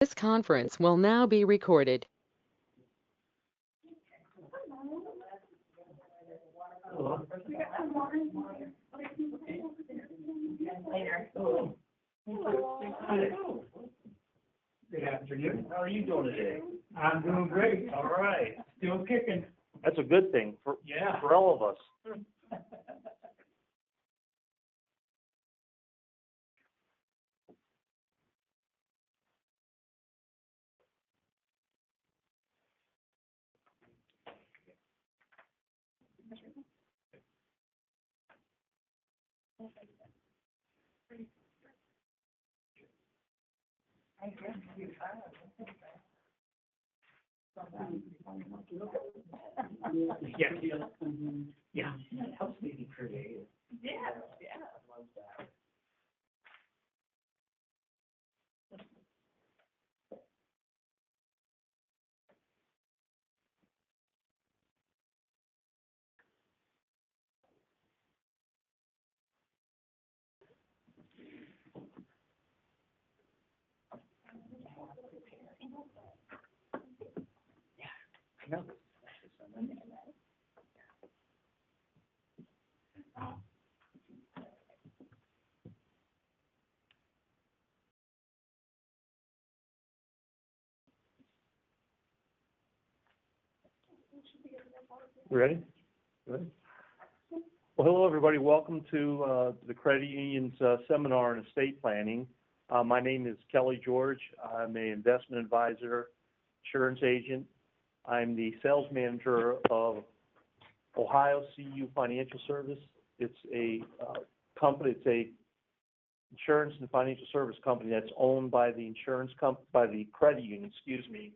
This conference will now be recorded. Good afternoon. How are you doing today? I'm doing great. All right. Still kicking. That's a good thing for Yeah. all of us. Yeah. Yeah. It helps me be creative. Yeah. I love that. I know. You ready? Ready? Well, hello, everybody. Welcome to the credit union's seminar on estate planning. My name is Kelly George. I'm an investment advisor, insurance agent. I'm the sales manager of Ohio CU Financial Service. It's a company. It's a insurance and financial service company that's owned by the by the credit union. Excuse me.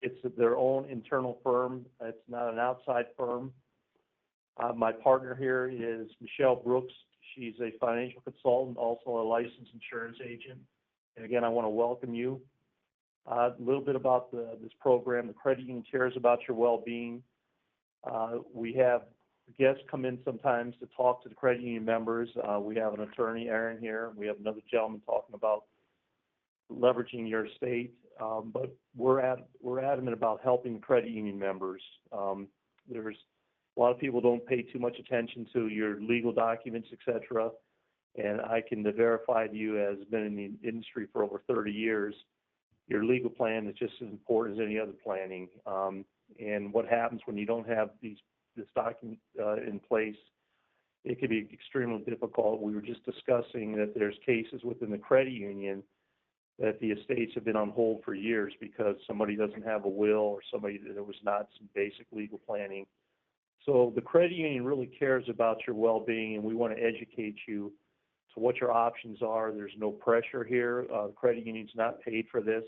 It's their own internal firm. It's not an outside firm. My partner here is Michelle Brooks. She's a financial consultant, also a licensed insurance agent. And again, I want to welcome you. A little bit about this program. The credit union cares about your well-being. We have guests come in sometimes to talk to the credit union members. We have an attorney, Aaron, here. We have another gentleman talking about leveraging your estate. But we're adamant about helping credit union members. There's a lot of people don't pay too much attention to your legal documents, et cetera. And I can verify to you, as been in the industry for over 30 years, your legal plan is just as important as any other planning. And what happens when you don't have this document in place, it can be extremely difficult. We were just discussing that there's cases within the credit union that the estates have been on hold for years because somebody doesn't have a will or somebody there was not some basic legal planning. So the credit union really cares about your well-being, and we want to educate you to what your options are. There's no pressure here. The credit union's not paid for this,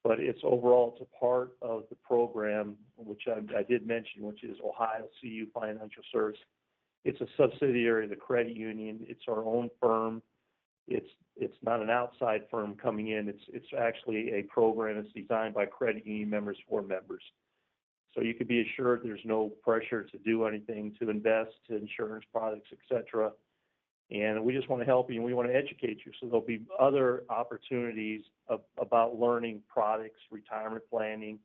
but it's overall, it's a part of the program, which I did mention, which is Ohio CU Financial Service. It's a subsidiary of the credit union. It's our own firm. It's not an outside firm coming in. It's actually a program that's designed by credit union members for members. So you can be assured there's no pressure to do anything, to invest, to insurance products, et cetera. And we just want to help you, and we want to educate you. So there'll be other opportunities about learning products, retirement planning,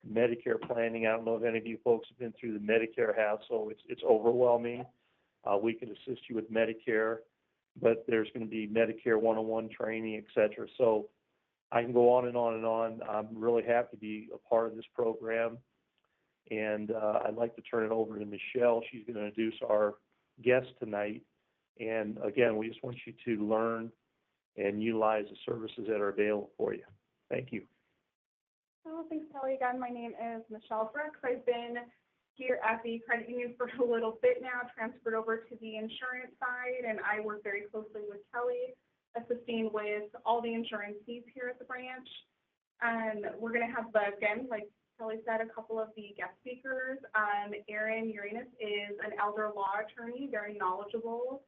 Medicare planning. I don't know if any of you folks have been through the Medicare hassle. It's overwhelming. We can assist you with Medicare, but there's going to be Medicare 101 training, et cetera. So I can go on and on and on. I'm really happy to be a part of this program. And I'd like to turn it over to Michelle. She's going to introduce our guest tonight. And again, we just want you to learn and utilize the services that are available for you. Thank you. Oh, thanks, Kelly. Again, my name is Michelle Brooks. I've been here at the credit union for a little bit now, transferred over to the insurance side, and I work very closely with Kelly, assisting with all the insurance needs here at the branch. We're going to have, again, like Kelly said, a couple of the guest speakers. Erin Uranus is an elder law attorney, very knowledgeable.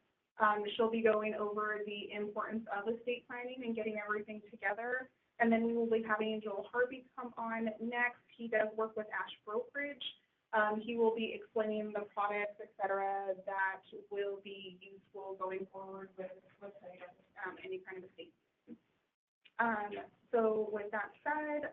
She'll be going over the importance of estate planning and getting everything together. And then we will be having Joel Harvey come on next. He does work with Ash Brokerage. He will be explaining the products, et cetera, that will be useful going forward with any kind of estate. So with that said,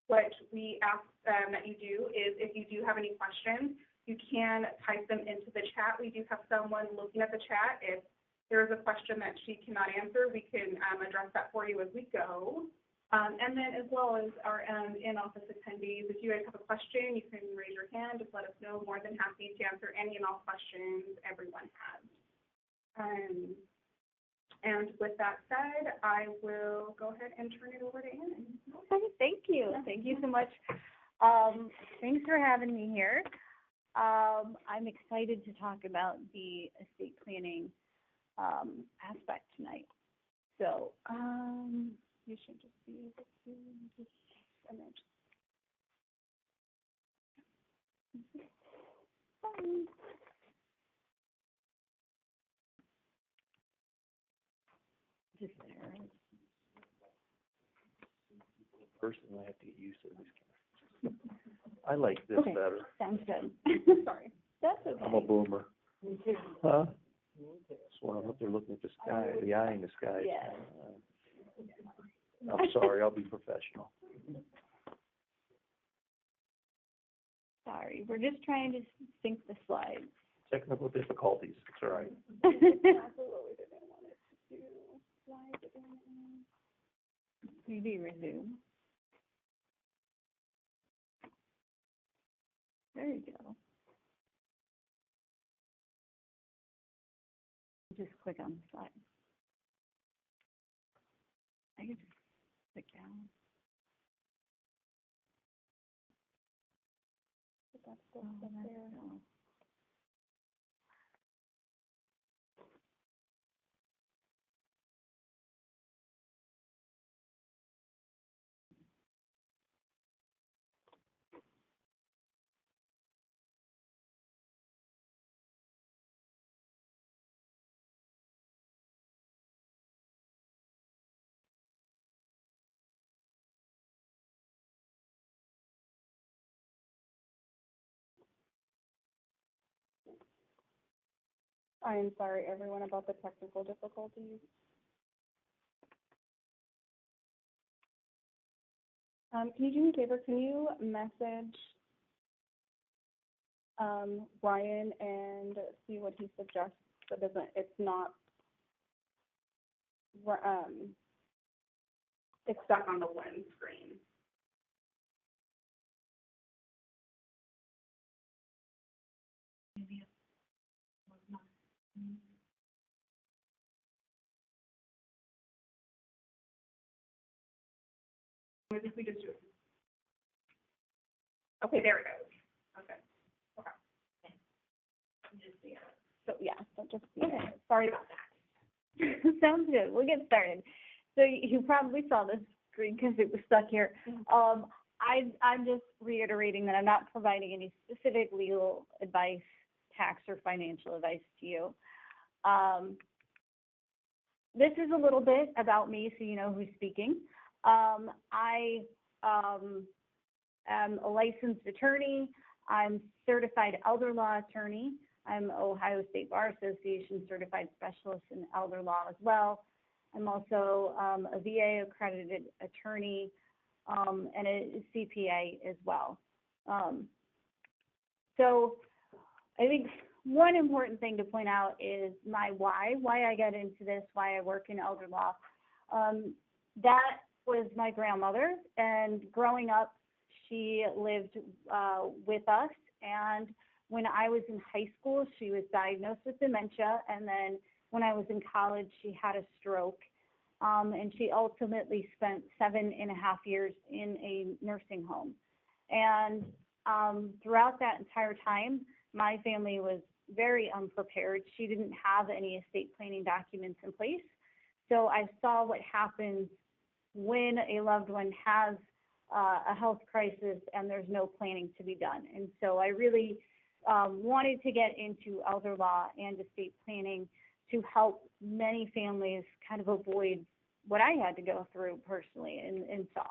what we ask that you do is if you do have any questions, you can type them into the chat. We do have someone looking at the chat. If there is a question that she cannot answer, we can address that for you as we go. And then as well as our in-office attendees, if you guys have a question, you can raise your hand. Just let us know. More than happy to answer any and all questions everyone has. And with that said, I will go ahead and turn it over to Anna. Okay, thank you. Thank you so much. Thanks for having me here. I'm excited to talk about the estate planning aspect tonight. So, you should just be able to just image. Just there. Personally, I have to get used to this. I like this Okay. better. Sounds good. Sorry. That's okay. I'm a boomer. Huh? That's why I'm up there looking at the sky, the eye in the sky. Yeah. I'm sorry, I'll be professional. Sorry, we're just trying to sync the slides. Technical difficulties, it's all right. Maybe resume. There you go. Just click on the slide. I can just click down. That's there. I'm sorry, everyone, about the technical difficulties. Can you do me a favor? Can you message Ryan and see what he suggests? So it's not it's stuck on the one screen. What if we just do it? Okay, there it goes. Okay. So yeah, so just Okay. Sorry about that. sounds good. We'll get started. So you probably saw this screen because it was stuck here. I'm just reiterating that I'm not providing any specific legal advice, tax or financial advice to you. This is a little bit about me, so you know who's speaking. I am a licensed attorney. I'm certified elder law attorney. I'm Ohio State Bar Association certified specialist in elder law as well. I'm also a VA accredited attorney and a CPA as well. So I think one important thing to point out is my why I got into this, why I work in elder law. That was my grandmother, and growing up, she lived with us, and when I was in high school, she was diagnosed with dementia, and then when I was in college, she had a stroke, and she ultimately spent 7.5 years in a nursing home. And throughout that entire time, my family was very unprepared. She didn't have any estate planning documents in place. So I saw what happens when a loved one has a health crisis and there's no planning to be done. And so I really wanted to get into elder law and estate planning to help many families kind of avoid what I had to go through personally and saw.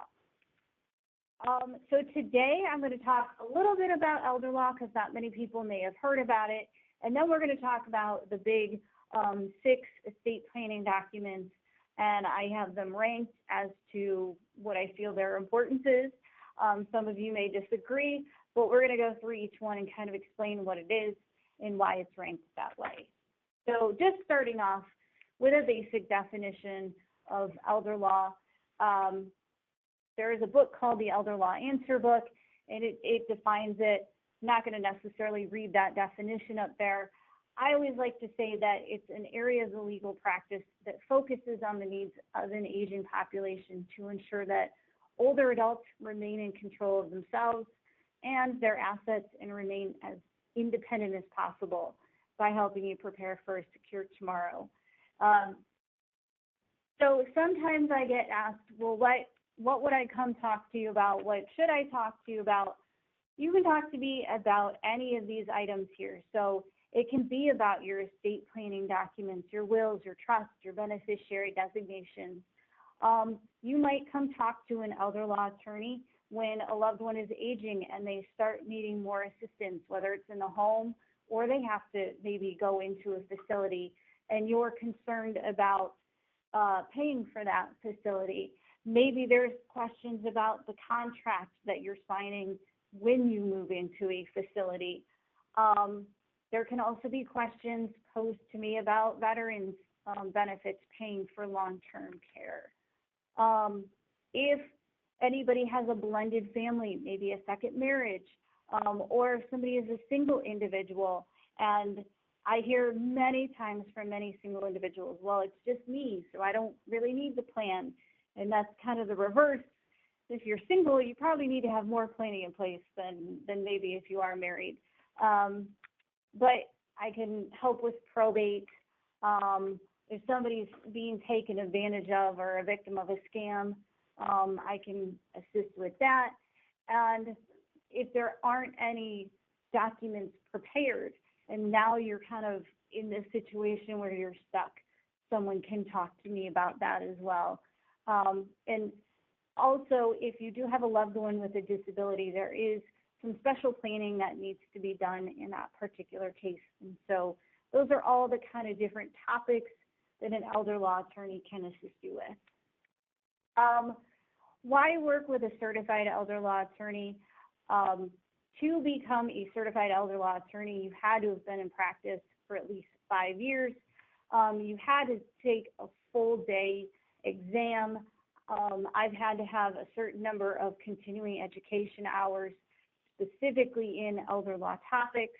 So today I'm going to talk a little bit about elder law because not many people may have heard about it. And then we're going to talk about the big 6 estate planning documents and I have them ranked as to what I feel their importance is. Some of you may disagree, but we're going to go through each one and kind of explain what it is and why it's ranked that way. So just starting off with a basic definition of elder law, there is a book called the Elder Law Answer Book, and it defines it. I'm not going to necessarily read that definition up there. I always like to say that it's an area of the legal practice that focuses on the needs of an aging population to ensure that older adults remain in control of themselves and their assets and remain as independent as possible by helping you prepare for a secure tomorrow. So sometimes I get asked, well, what would I come talk to you about? What should I talk to you about? You can talk to me about any of these items here. So it can be about your estate planning documents, your wills, your trusts, your beneficiary designations. You might come talk to an elder law attorney when a loved one is aging and they start needing more assistance, whether it's in the home or they have to maybe go into a facility and you're concerned about paying for that facility. Maybe there's questions about the contract that you're signing when you move into a facility. There can also be questions posed to me about veterans benefits paying for long-term care. If anybody has a blended family, maybe a second marriage, or if somebody is a single individual, and I hear many times from many single individuals, well, it's just me, so I don't really need the plan. And that's kind of the reverse. If you're single, you probably need to have more planning in place than maybe if you are married. But I can help with probate. If somebody's being taken advantage of or a victim of a scam, I can assist with that. And if there aren't any documents prepared, and now you're kind of in this situation where you're stuck, someone can talk to me about that as well. And also, if you do have a loved one with a disability, there is some special planning that needs to be done in that particular case. And so those are all the kind of different topics that an elder law attorney can assist you with. Why work with a certified elder law attorney? To become a certified elder law attorney, you had to have been in practice for at least 5 years. You had to take a full day exam. I've had to have a certain number of continuing education hours, specifically in elder law topics,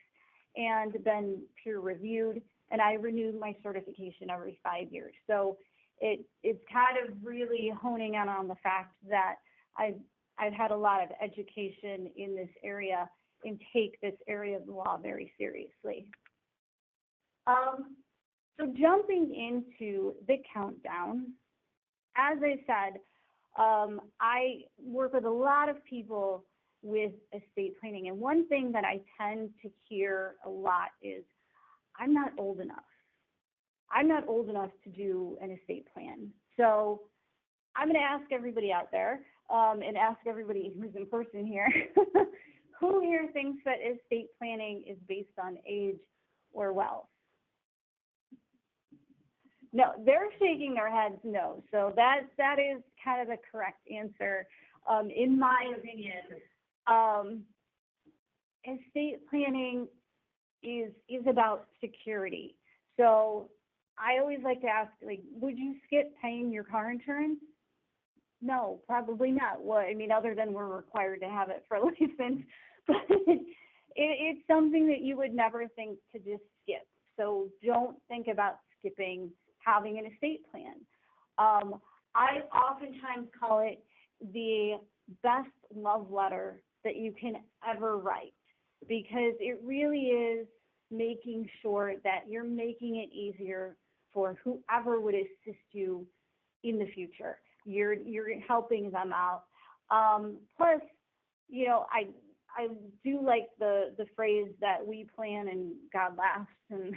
and been peer reviewed. And I renewed my certification every 5 years. So it's kind of really honing in on the fact that I've had a lot of education in this area and take this area of the law very seriously. So jumping into the countdown, as I said, I work with a lot of people with estate planning. And one thing that I tend to hear a lot is, I'm not old enough. I'm not old enough to do an estate plan. So I'm going to ask everybody out there and ask everybody who's in person here, who here thinks that estate planning is based on age or wealth? No, they're shaking their heads no. So that is kind of the correct answer, in my opinion. Estate planning is about security. So I always like to ask, like, would you skip paying your car insurance? No, probably not. Well, I mean, other than we're required to have it for a license, but it's something that you would never think to just skip. So don't think about skipping having an estate plan. I oftentimes call it the best love letter that you can ever write, because it really is making sure that you're making it easier for whoever would assist you in the future. You're helping them out. Plus, you know, I do like the phrase that we plan and God laughs, and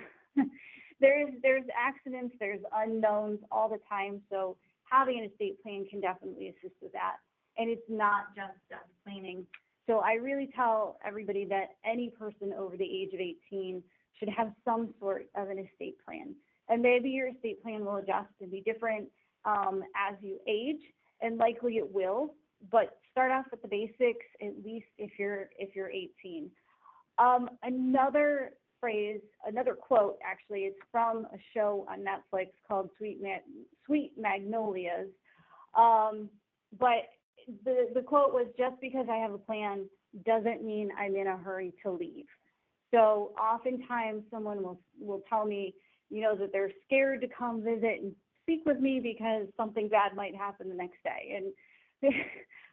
there's accidents, there's unknowns all the time. So having an estate plan can definitely assist with that. And it's not just death planning. So I really tell everybody that any person over the age of 18 should have some sort of an estate plan. And maybe your estate plan will adjust and be different as you age, and likely it will, but start off with the basics, at least if you're 18. Another phrase, another quote actually, it's from a show on Netflix called Sweet Magnolias. But the quote was, just because I have a plan doesn't mean I'm in a hurry to leave. So oftentimes someone will tell me, that they're scared to come visit and speak with me because something bad might happen the next day. And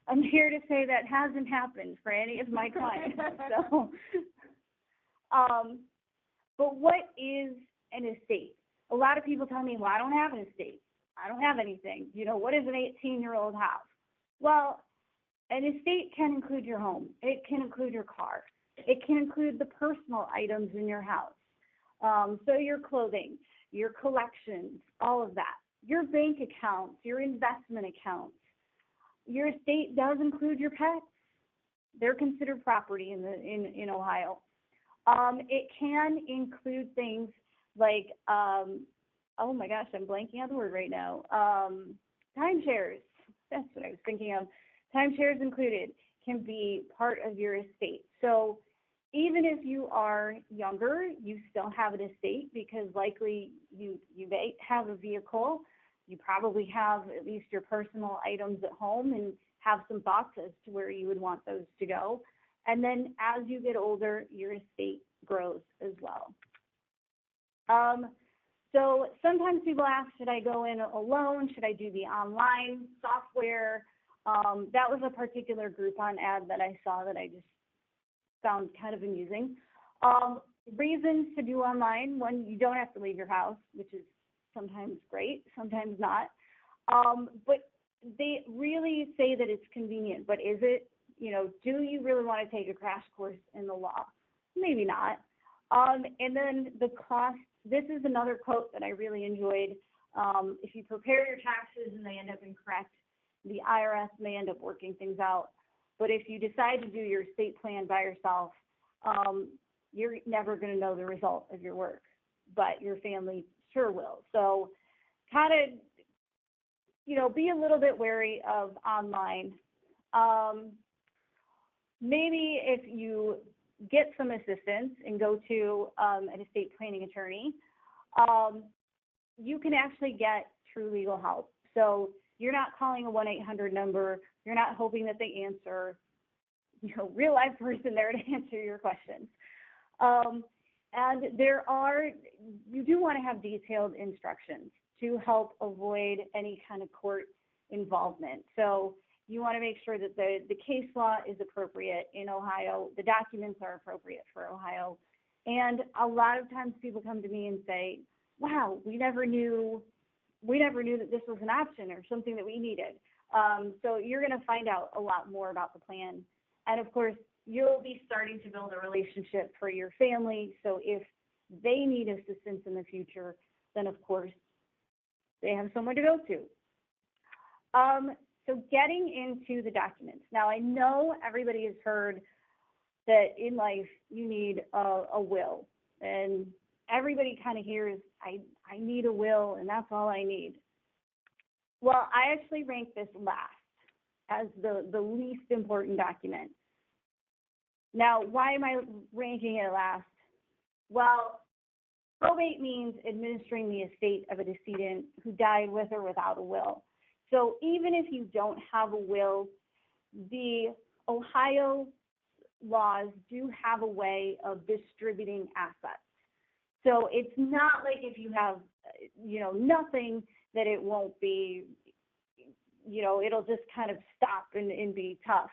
I'm here to say that hasn't happened for any of my clients. So, but what is an estate? A lot of people tell me, well, I don't have an estate. I don't have anything. What does an 18-year-old have? Well, an estate can include your home. It can include your car. It can include the personal items in your house. So your clothing, your collections, all of that. Your bank accounts, your investment accounts. Your estate does include your pets. They're considered property in Ohio. It can include things like, oh my gosh, I'm blanking on the word right now. Timeshares. That's what I was thinking of. Timeshares included can be part of your estate. So even if you are younger, you still have an estate because likely you may have a vehicle. You probably have at least your personal items at home and have some thoughts as to where you would want those to go. And then as you get older, your estate grows as well. So sometimes people ask, should I go in alone? Should I do the online software? That was a particular Groupon ad that I saw that I just found kind of amusing. Reasons to do online: one, you don't have to leave your house, which is sometimes great, sometimes not. But they really say that it's convenient, but is it? Do you really want to take a crash course in the law? Maybe not. And then the cost. This is another quote that I really enjoyed. If you prepare your taxes and they end up incorrect, the IRS may end up working things out. But if you decide to do your estate plan by yourself, you're never going to know the result of your work, but your family sure will. So kind of, be a little bit wary of online. Maybe if you get some assistance and go to an estate planning attorney, you can actually get true legal help. So you're not calling a 1-800 number. You're not hoping that they answer, real life person there to answer your questions. And you do want to have detailed instructions to help avoid any kind of court involvement. So you want to make sure that the case law is appropriate in Ohio, the documents are appropriate for Ohio. And a lot of times people come to me and say, wow, we never knew that this was an option or something that we needed. So you're going to find out a lot more about the plan. And of course, you'll be starting to build a relationship for your family. So if they need assistance in the future, then of course, they have someone to go to. So getting into the documents. Now, I know everybody has heard that in life you need a will. And everybody kind of hears, I need a will, and that's all I need. Well, I actually rank this last as the least important document. Now, why am I ranking it last? Well, probate means administering the estate of a decedent who died with or without a will. So even if you don't have a will, the Ohio laws do have a way of distributing assets. So it's not like if you have, nothing, that it won't be, it'll just kind of stop and be tough.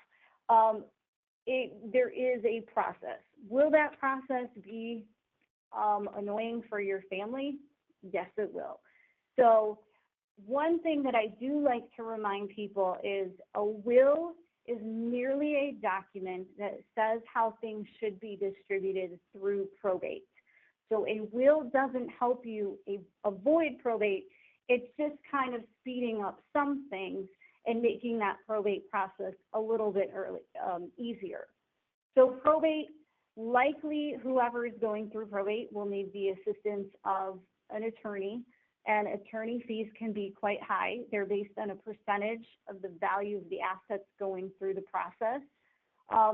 There is a process. Will that process be annoying for your family? Yes, it will. So one thing that I do like to remind people is a will is merely a document that says how things should be distributed through probate. So a will doesn't help you avoid probate. It's just kind of speeding up some things and making that probate process a little bit easier. So probate, likely whoever is going through probate will need the assistance of an attorney and attorney fees can be quite high. They're based on a percentage of the value of the assets going through the process.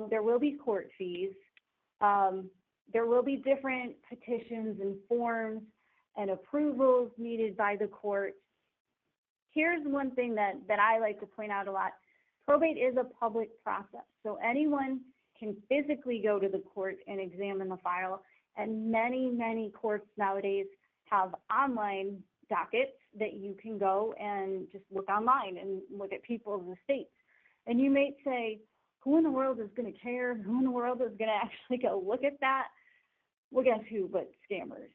There will be court fees. There will be different petitions and forms and approvals needed by the court. Here's one thing that I like to point out a lot. Probate is a public process, so anyone can physically go to the court and examine the file, and many courts nowadays have online dockets that you can go and just look online and look at people's estates. And you may say, who in the world is going to care? Who in the world is going to actually go look at that? Well, guess who but scammers.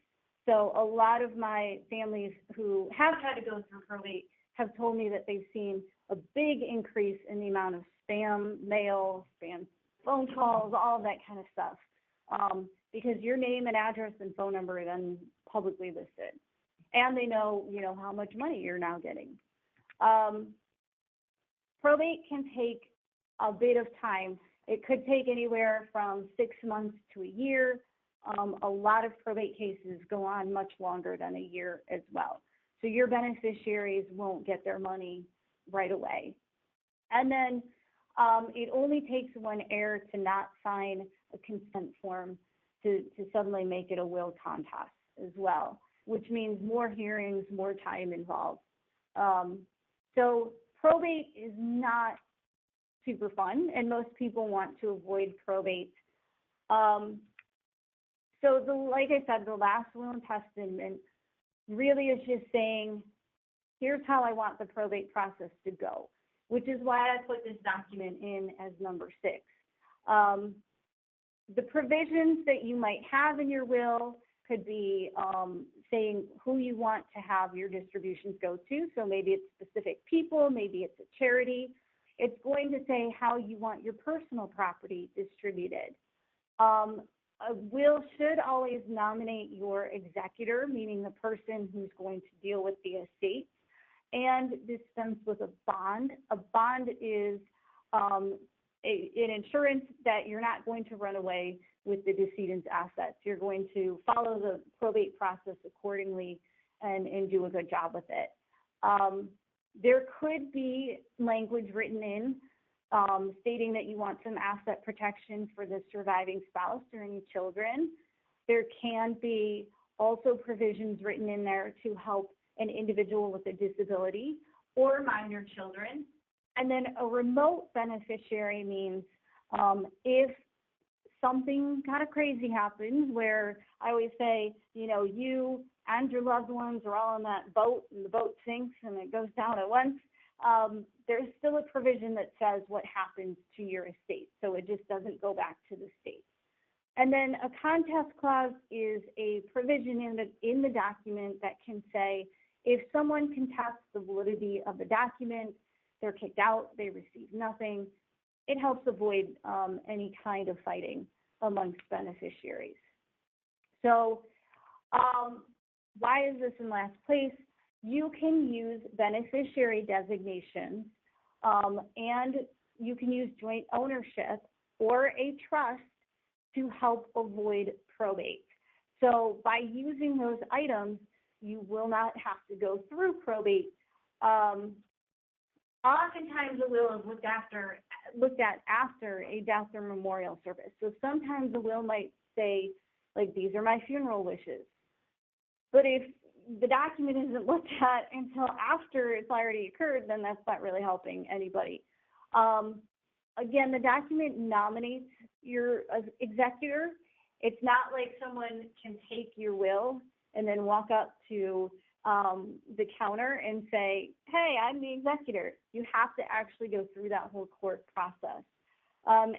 So a lot of my families who have had to go through probate have told me that they've seen a big increase in the amount of spam mail, spam phone calls, all of that kind of stuff, because your name and address and phone number are then publicly listed, and they know, how much money you're now getting. Probate can take a bit of time. It could take anywhere from 6 months to a year. A lot of probate cases go on much longer than a year as well. So your beneficiaries won't get their money right away. And then it only takes one heir to not sign a consent form to suddenly make it a will contest as well, which means more hearings, more time involved. So probate is not super fun, and most people want to avoid probate. So like I said, the last will and testament really is just saying, here's how I want the probate process to go, which is why I put this document in as number 6. The provisions that you might have in your will could be saying who you want to have your distributions go to. So maybe it's specific people, maybe it's a charity. It's going to say how you want your personal property distributed. A will should always nominate your executor, meaning the person who's going to deal with the estate, and dispense with a bond. A bond is an insurance that you're not going to run away with the decedent's assets. You're going to follow the probate process accordingly and do a good job with it. There could be language written in stating that you want some asset protection for the surviving spouse or any children. There can be also provisions written in there to help an individual with a disability or minor children. And then a remote beneficiary means if something kind of crazy happens, where I always say, you and your loved ones are all on that boat and the boat sinks and it goes down at once, there's still a provision that says what happens to your estate. So it just doesn't go back to the state. And then a contest clause is a provision in the document that can say, if someone contests the validity of the document, they're kicked out, they receive nothing. It helps avoid any kind of fighting amongst beneficiaries. So why is this in last place? You can use beneficiary designations and you can use joint ownership or a trust to help avoid probate. So by using those items, you will not have to go through probate. Oftentimes a will is looked at after a death or memorial service. So sometimes the will might say, like, these are my funeral wishes. But if the document isn't looked at until after it's already occurred, then that's not really helping anybody. Again, the document nominates your executor. It's not like someone can take your will and then walk up to the counter and say, hey, I'm the executor. You have to actually go through that whole court process. And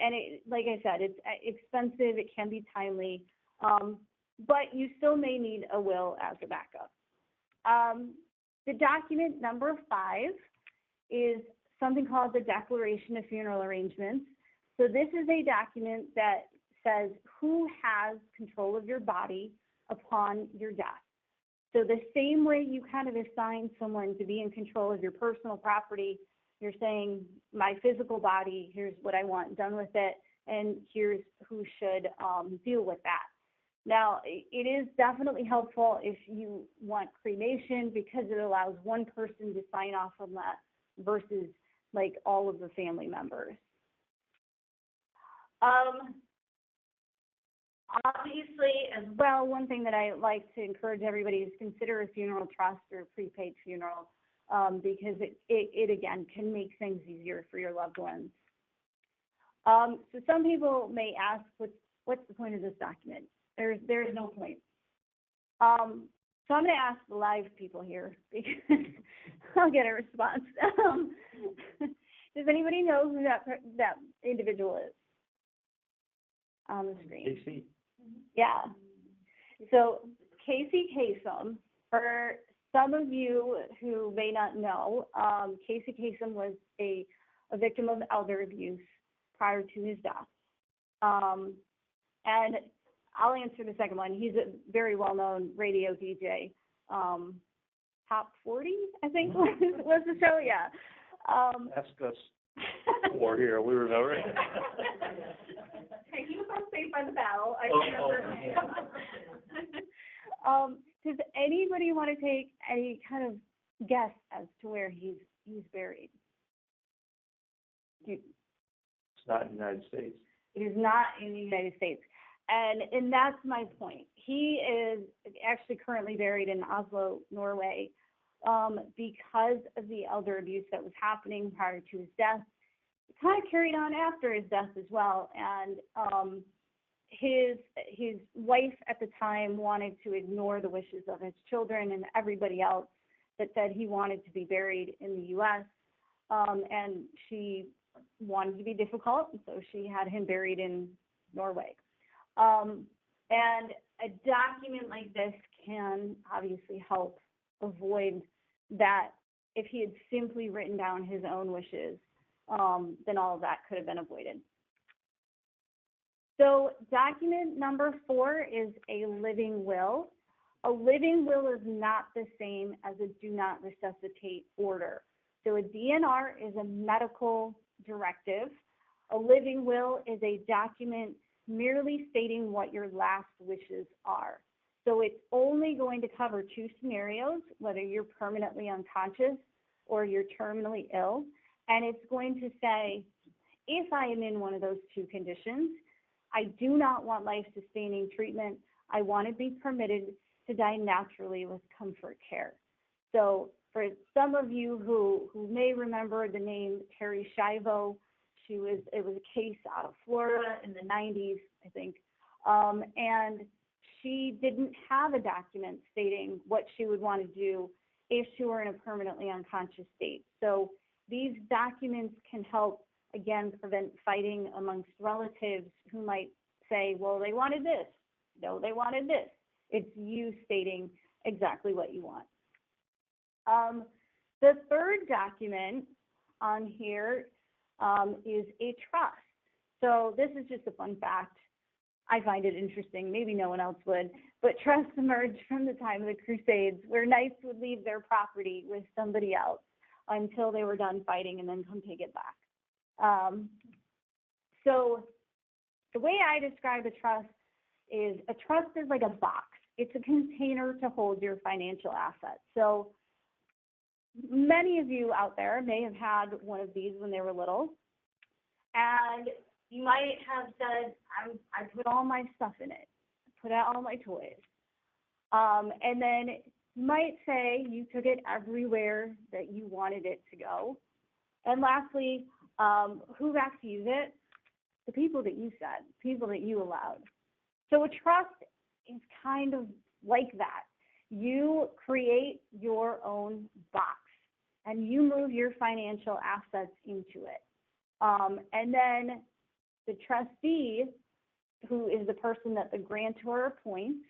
like I said, it's expensive, it can be timely, but you still may need a will as a backup. The document number 5 is something called the Declaration of Funeral Arrangements. So this is a document that says who has control of your body upon your death. So the same way you kind of assign someone to be in control of your personal property, you're saying, my physical body, here's what I want done with it, and here's who should deal with that. Now, it is definitely helpful if you want cremation because it allows one person to sign off on that versus like all of the family members. Obviously, as well, one thing that I like to encourage everybody is consider a funeral trust or a prepaid funeral because it again can make things easier for your loved ones. So some people may ask, what's the point of this document? There's no point. So I'm going to ask the live people here because I'll get a response. Does anybody know who that individual is on the screen? Casey? Yeah. So Casey Kasem, for some of you who may not know, Casey Kasem was a victim of elder abuse prior to his death. And I'll answer the second one. He's a very well-known radio DJ. Top 40, I think, was the show, yeah. Ask us for here, we remember. Hey, he was on Saved by the Bell, I remember. Does anybody want to take any kind of guess as to where he's buried? It's not in the United States. It is not in the United States. And that's my point. He is actually currently buried in Oslo, Norway, because of the elder abuse that was happening prior to his death. It kind of carried on after his death as well. And his wife at the time wanted to ignore the wishes of his children and everybody else that said he wanted to be buried in the U.S. And she wanted to be difficult, and so she had him buried in Norway. And a document like this can obviously help avoid that. If he had simply written down his own wishes, then all of that could have been avoided. So document number 4 is a living will. A living will is not the same as a do not resuscitate order. So a DNR is a medical directive. A living will is a document merely stating what your last wishes are. So it's only going to cover 2 scenarios, whether you're permanently unconscious or you're terminally ill. And it's going to say, if I am in one of those 2 conditions, I do not want life-sustaining treatment. I want to be permitted to die naturally with comfort care. So for some of you who may remember the name Terry Schiavo, it was a case out of Florida in the 90s, I think, and she didn't have a document stating what she would want to do if she were in a permanently unconscious state. So these documents can help, again, prevent fighting amongst relatives who might say, well, they wanted this. No, they wanted this. It's you stating exactly what you want. The third document on here is a trust. So this is just a fun fact. I find it interesting. Maybe no one else would. But trusts emerged from the time of the Crusades, where knights would leave their property with somebody else until they were done fighting and then come take it back. So the way I describe a trust is like a box. It's a container to hold your financial assets. So many of you out there may have had one of these when they were little, and you might have said, I put all my stuff in it, put out all my toys. And then you might say you took it everywhere that you wanted it to go. And lastly, who got to use it? The people that you said, people that you allowed. So a trust is kind of like that. You create your own box and you move your financial assets into it. And then the trustee, who is the person that the grantor appoints,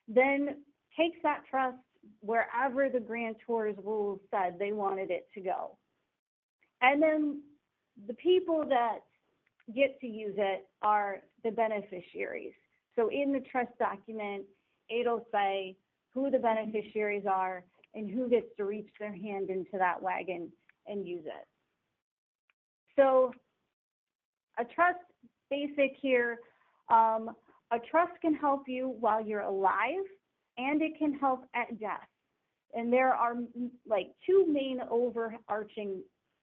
then takes that trust wherever the grantor's rules said they wanted it to go. And then the people that get to use it are the beneficiaries. So in the trust document, it'll say who the beneficiaries are and who gets to reach their hand into that wagon and use it. So a trust basic here, A trust can help you while you're alive, and it can help at death. And there are like two main overarching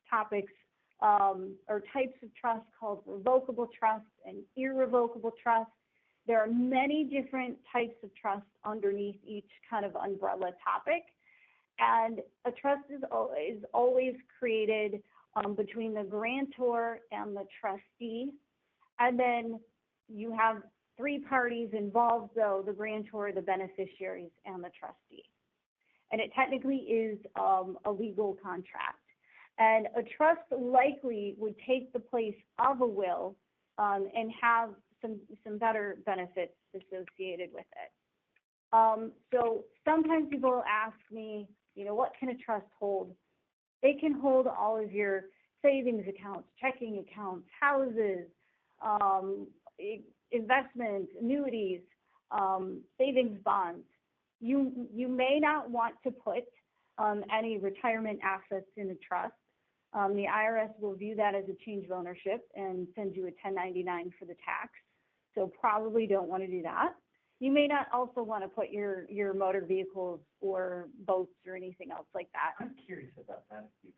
topics or types of trust called revocable trust and irrevocable trust. There are many different types of trust underneath each kind of umbrella topic. And a trust is always created between the grantor and the trustee. And then you have three parties involved, though, the grantor, the beneficiaries, and the trustee. And it technically is a legal contract. And a trust likely would take the place of a will and have some better benefits associated with it. So sometimes people will ask me, you know, what can a trust hold? It can hold all of your savings accounts, checking accounts, houses, investments, annuities, savings bonds. You may not want to put any retirement assets in a trust. The IRS will view that as a change of ownership and send you a 1099 for the tax. So probably don't want to do that. You may not also want to put your motor vehicles or boats or anything else like that. I'm curious about that, if you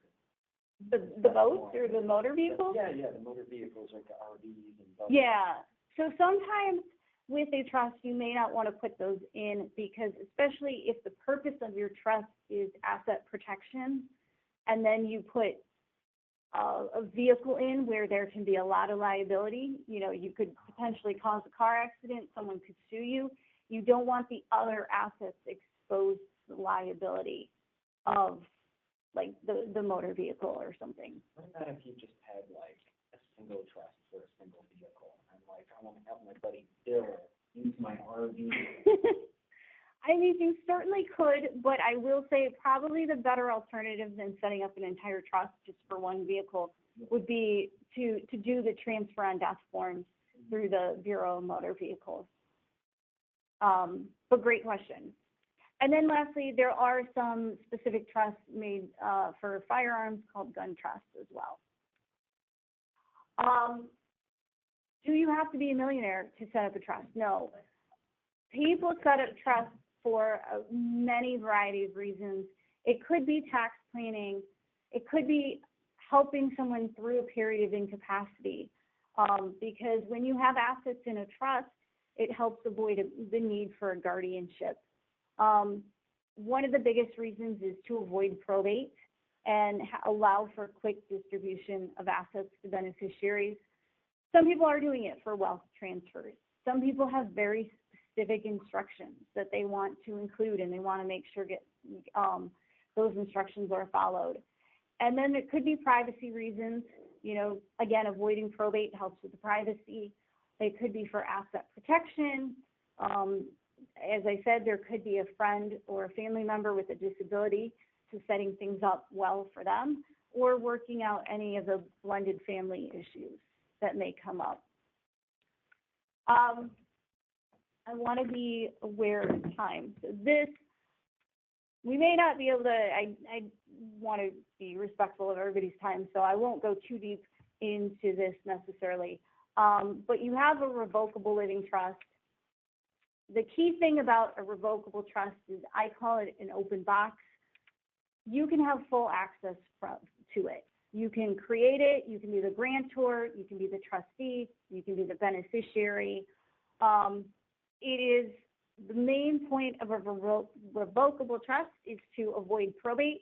could. The boats or the motor vehicles? Yeah, the motor vehicles, like the RVs and boats. Yeah. So sometimes with a trust, you may not want to put those in because especially if the purpose of your trust is asset protection, and then you put a vehicle in where there can be a lot of liability, you know, you could potentially cause a car accident, someone could sue you. You don't want the other assets exposed to the liability of like the motor vehicle or something. What about if you just had like a single trust for a single vehicle? I'm like, I want to have my buddy Bill use my RV. I mean, you certainly could, but I will say probably the better alternative than setting up an entire trust just for one vehicle would be to do the transfer on death forms through the Bureau of Motor Vehicles. But great question. And then lastly, there are some specific trusts made for firearms called gun trusts as well. Do you have to be a millionaire to set up a trust? No. People set up trusts for many variety of reasons. It could be tax planning. It could be helping someone through a period of incapacity. Because when you have assets in a trust, it helps avoid the need for a guardianship. One of the biggest reasons is to avoid probate and allow for quick distribution of assets to beneficiaries. Some people are doing it for wealth transfers. Some people have very specific instructions that they want to include, and they want to make sure those instructions are followed. And then it could be privacy reasons. You know, again, avoiding probate helps with the privacy. It could be for asset protection. As I said, there could be a friend or a family member with a disability, so setting things up well for them, or working out any of the blended family issues that may come up. I want to be aware of time. So this, we may not be able to, I want to be respectful of everybody's time, so I won't go too deep into this necessarily. But you have a revocable living trust. The key thing about a revocable trust is I call it an open box. You can have full access to it. You can create it, you can be the grantor, you can be the trustee, you can be the beneficiary. It is the main point of a revocable trust is to avoid probate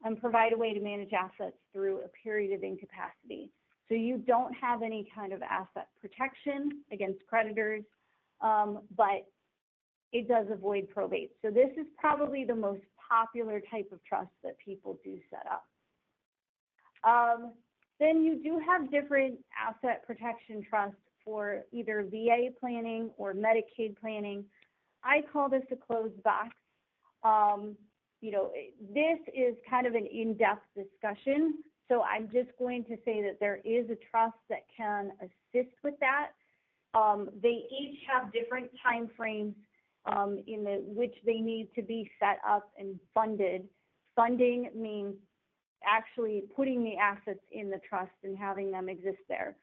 and provide a way to manage assets through a period of incapacity. So you don't have any kind of asset protection against creditors, but it does avoid probate. So this is probably the most popular type of trust that people do set up. Then you do have different asset protection trusts for either VA planning or Medicaid planning. I call this a closed box. You know, this is kind of an in-depth discussion, so I'm just going to say that there is a trust that can assist with that. They each have different time frames in which they need to be set up and funded. Funding means actually putting the assets in the trust and having them exist there.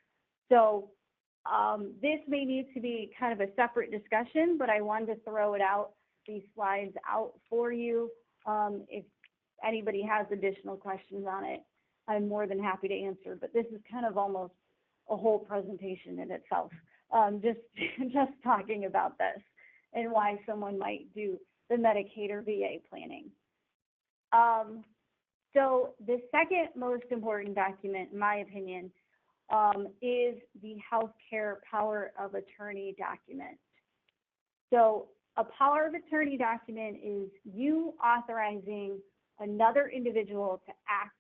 So This may need to be kind of a separate discussion, but I wanted to throw these slides out for you. If anybody has additional questions on it, I'm more than happy to answer, but this is kind of almost a whole presentation in itself. Just talking about this and why someone might do the Medicaid or VA planning. So the second most important document, in my opinion, is the healthcare power of attorney document. So a power of attorney document is you authorizing another individual to act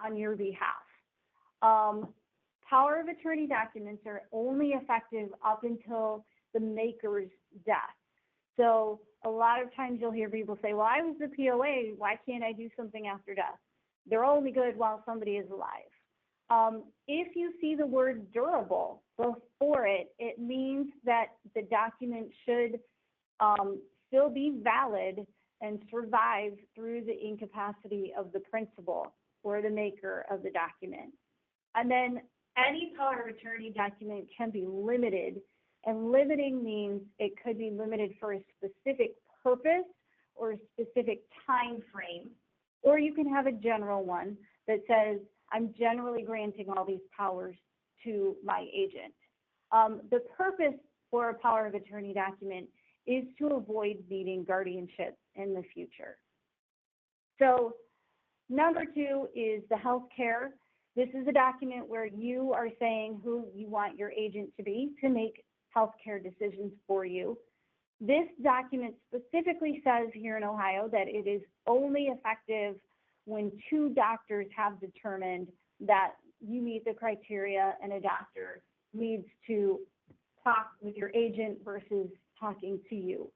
on your behalf. Power of attorney documents are only effective up until the maker's death. So a lot of times you'll hear people say, well, I was the POA, why can't I do something after death? They're only good while somebody is alive. If you see the word durable before it, it means that the document should still be valid and survive through the incapacity of the principal or the maker of the document. And then any power of attorney document can be limited, and limiting means it could be limited for a specific purpose or a specific time frame, or you can have a general one that says, I'm generally granting all these powers to my agent. The purpose for a power of attorney document is to avoid needing guardianship in the future. So number 2 is the health care. This is a document where you are saying who you want your agent to be to make healthcare decisions for you. This document specifically says here in Ohio that it is only effective when 2 doctors have determined that you meet the criteria and a doctor needs to talk with your agent versus talking to you.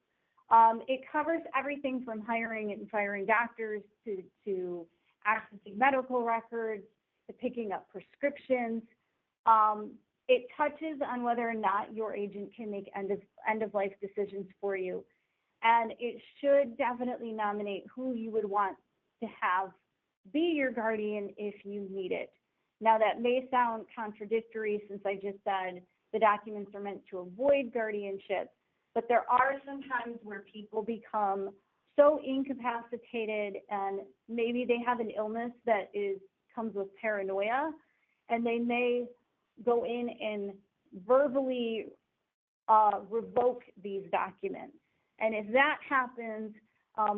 It covers everything from hiring and firing doctors to accessing medical records, to picking up prescriptions. It touches on whether or not your agent can make end-of-life decisions for you. And it should definitely nominate who you would want to have be your guardian if you need it. Now, that may sound contradictory since I just said the documents are meant to avoid guardianship, but there are some times where people become so incapacitated and maybe they have an illness that comes with paranoia, and they may go in and verbally revoke these documents. And if that happens,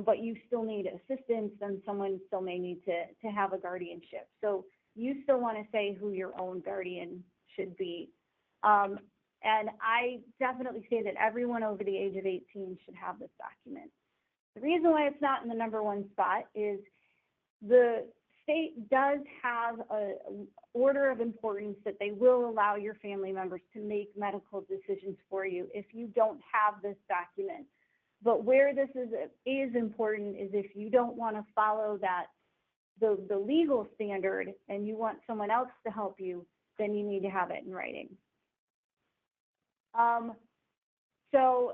but you still need assistance, then someone still may need to have a guardianship. So you still want to say who your own guardian should be. And I definitely say that everyone over the age of 18 should have this document. The reason why it's not in the number 1 spot is the state does have an order of importance that they will allow your family members to make medical decisions for you if you don't have this document. But where this is important is if you don't want to follow the legal standard and you want someone else to help you, then you need to have it in writing. So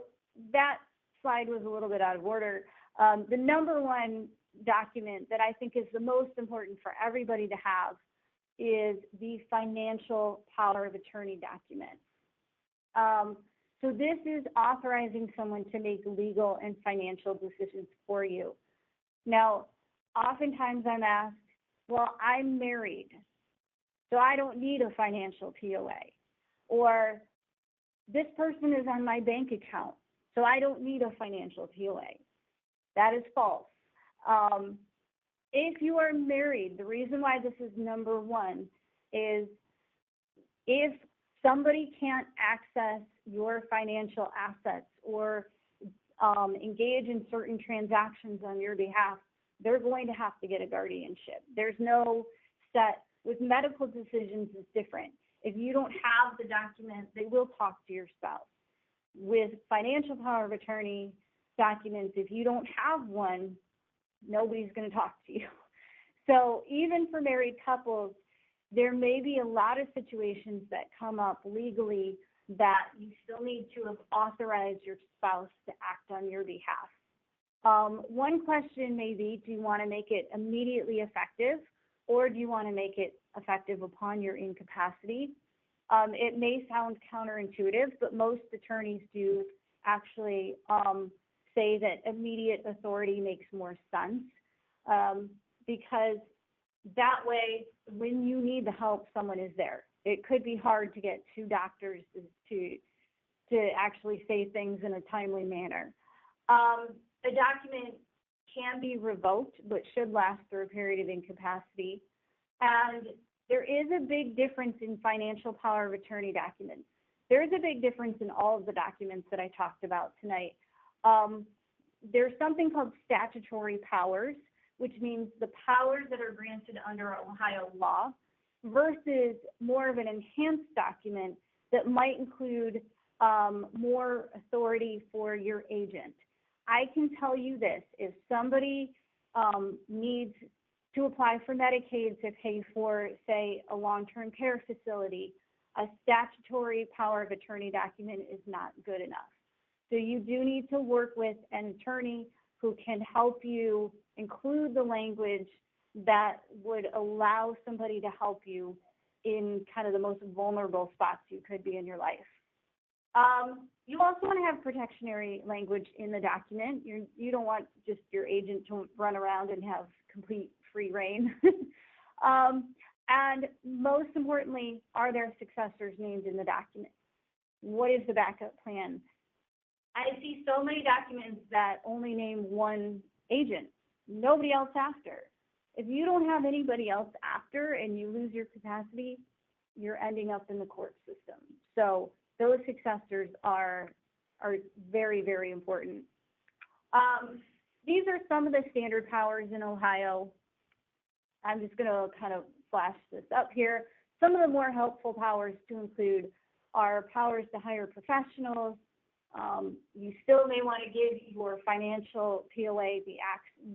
that slide was a little bit out of order. The number 1 document that I think is the most important for everybody to have is the financial power of attorney document. So this is authorizing someone to make legal and financial decisions for you. Now, oftentimes I'm asked, well, I'm married, so I don't need a financial POA. Or this person is on my bank account, so I don't need a financial POA. That is false. If you are married, the reason why this is number 1 is if somebody can't access your financial assets or engage in certain transactions on your behalf, they're going to have to get a guardianship. There's no set. With medical decisions, it's different. If you don't have the document, they will talk to your spouse. With financial power of attorney documents, if you don't have one, nobody's going to talk to you. So even for married couples, there may be a lot of situations that come up legally that you still need to have authorized your spouse to act on your behalf. One question may be, do you want to make it immediately effective, or do you want to make it effective upon your incapacity? It may sound counterintuitive, but most attorneys do actually say that immediate authority makes more sense, because that way, when you need the help, someone is there. It could be hard to get two doctors to actually say things in a timely manner. A document can be revoked, but should last through a period of incapacity. And there is a big difference in financial power of attorney documents. There is a big difference in all of the documents that I talked about tonight. There's something called statutory powers, which means the powers that are granted under Ohio law, versus more of an enhanced document that might include more authority for your agent. I can tell you this: if somebody needs to apply for Medicaid to pay for, say, a long-term care facility, a statutory power of attorney document is not good enough. So you do need to work with an attorney who can help you include the language that would allow somebody to help you in kind of the most vulnerable spots you could be in your life. You also want to have protectionary language in the document. You don't want just your agent to run around and have complete free reign. And most importantly, are there successors named in the document? What is the backup plan? I see so many documents that only name one agent, nobody else after. If you don't have anybody else after and you lose your capacity, you're ending up in the court system. So those successors are very, very important. These are some of the standard powers in Ohio. I'm just going to kind of flash this up here. Some of the more helpful powers to include are powers to hire professionals. You still may want to give your financial POA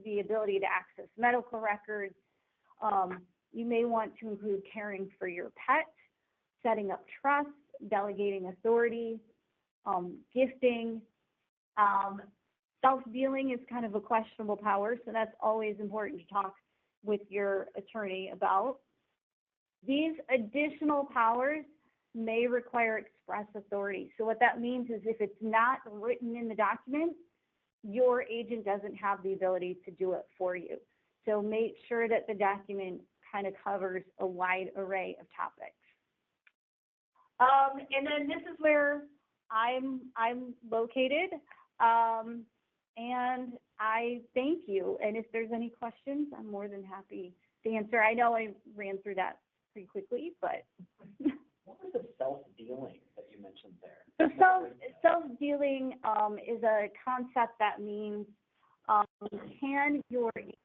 the ability to access medical records. You may want to include caring for your pet, setting up trusts, delegating authority, gifting. Self-dealing is kind of a questionable power, so that's always important to talk with your attorney about. These additional powers may require express authority. So what that means is if it's not written in the document, your agent doesn't have the ability to do it for you. So make sure that the document kind of covers a wide array of topics. And then this is where I'm located. And I thank you. And if there's any questions, I'm more than happy to answer. I know I ran through that pretty quickly, but. What was the self-dealing that you mentioned there? So self-dealing is a concept that means can your okay.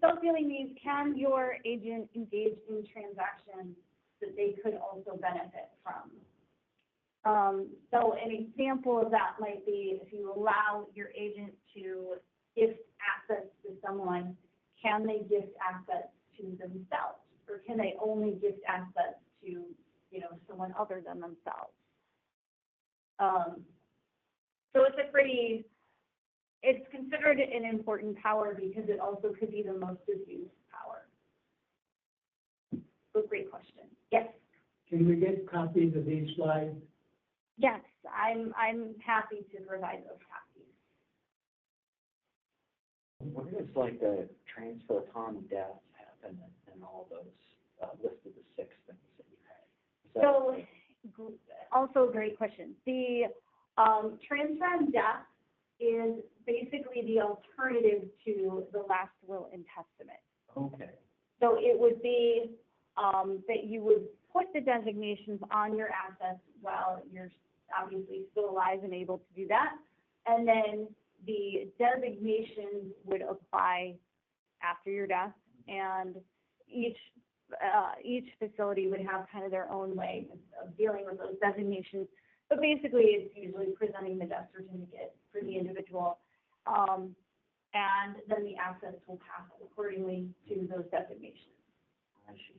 Self-dealing means can your agent engage in transactions that they could also benefit from. So an example of that might be if you allow your agent to gift assets to someone, can they gift assets to themselves? Or can they only gift assets to, someone other than themselves? So it's considered an important power because it also could be the most abused power. So great question. Yes? Can we get copies of these slides? Yes, I'm happy to provide those copies. Where does like the transfer upon death happen and all those listed the 6 things that you had? So also a great question. The transfer on death is basically the alternative to the last will and testament. Okay. So it would be that you would put the designations on your assets while you're obviously still alive and able to do that. And then the designations would apply after your death, and each facility would have kind of their own way of dealing with those designations. But basically, it's usually presenting the death certificate for the individual, and then the assets will pass accordingly to those designations. I see.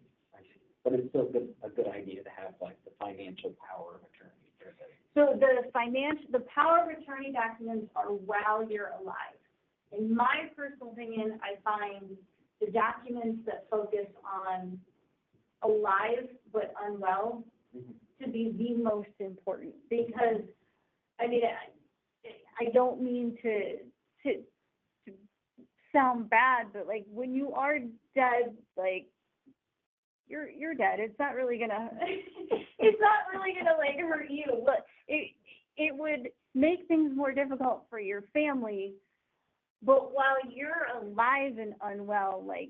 But it's still a good idea to have like the financial power of attorney. So the power of attorney documents are while you're alive. in my personal opinion, I find the documents that focus on alive but unwell to be the most important, because, I mean, I don't mean to sound bad, but like when you are dead, like you're dead. It's not really gonna like hurt you. But it would make things more difficult for your family. But while you're alive and unwell, like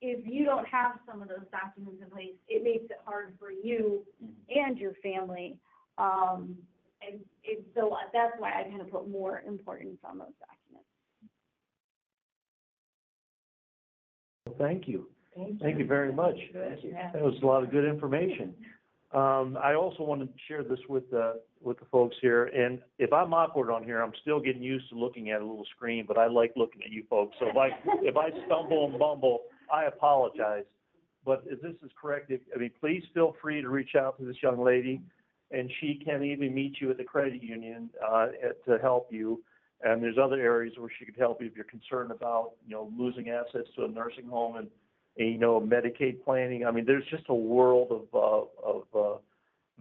if you don't have some of those documents in place, it makes it hard for you and your family. And so that's why I kind of put more importance on those documents. Well, thank you. Thank you very much. That was a lot of good information. I also want to share this with the folks here. And if I'm awkward on here, I'm still getting used to looking at a little screen, but I like looking at you folks. So if I stumble and bumble, I apologize. But if this is correct, please feel free to reach out to this young lady, and she can even meet you at the credit union to help you. And there's other areas where she could help you if you're concerned about, losing assets to a nursing home and Medicaid planning. I mean, there's just a world of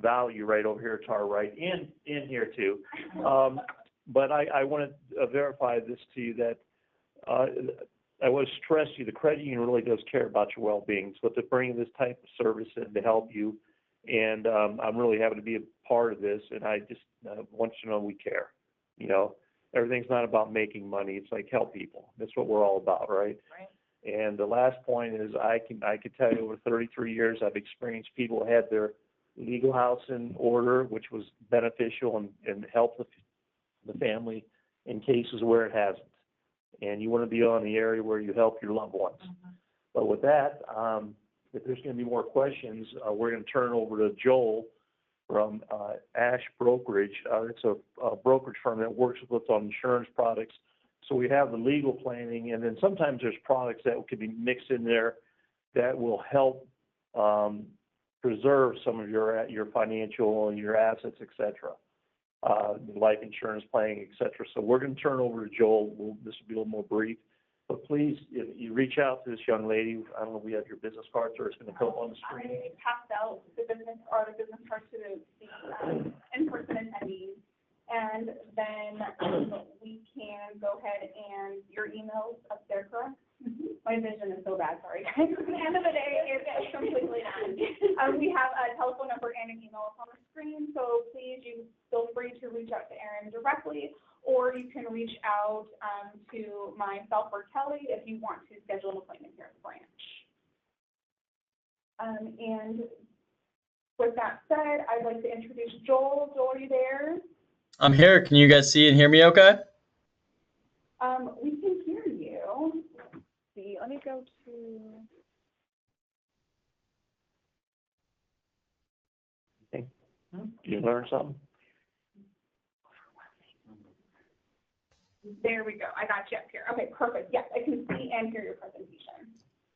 value right over here to our right, in here too. But I want to verify this to you that I want to stress to you, the credit union really does care about your well-being. So they're bringing this type of service in to help you, and I'm really happy to be a part of this. And I just want you to know we care. Everything's not about making money. It's like help people. That's what we're all about, right? Right. And the last point is I can tell you over 33 years I've experienced people who had their legal house in order, which was beneficial and helped the family in cases where it hasn't. And you want to be on the area where you help your loved ones. But with that, if there's going to be more questions, we're going to turn over to Joel from Ash Brokerage. It's a brokerage firm that works with us on insurance products. So we have the legal planning, and then sometimes there's products that could be mixed in there that will help preserve some of your financial and your assets, et cetera, life insurance planning, et cetera. So we're going to turn over to Joel. This will be a little more brief. But please, if you reach out to this young lady, I don't know if we have your business cards or it's going to come up on the screen. I passed out the business cards to the in-person attendees. And then we can go ahead and your email's up there, correct? My vision is so bad, sorry. At the end of the day, it's completely done. We have a telephone number and an email up on the screen, so please, you feel free to reach out to Erin directly, or you can reach out to myself or Kelly if you want to schedule an appointment here at the branch. And with that said, I'd like to introduce Joel. Joel, are you there? I'm here. Can you guys see and hear me okay? We can hear you. Let's see, let me go to... Okay. You learn something? There we go. I got you up here. Okay, perfect. Yes, I can see and hear your presentation.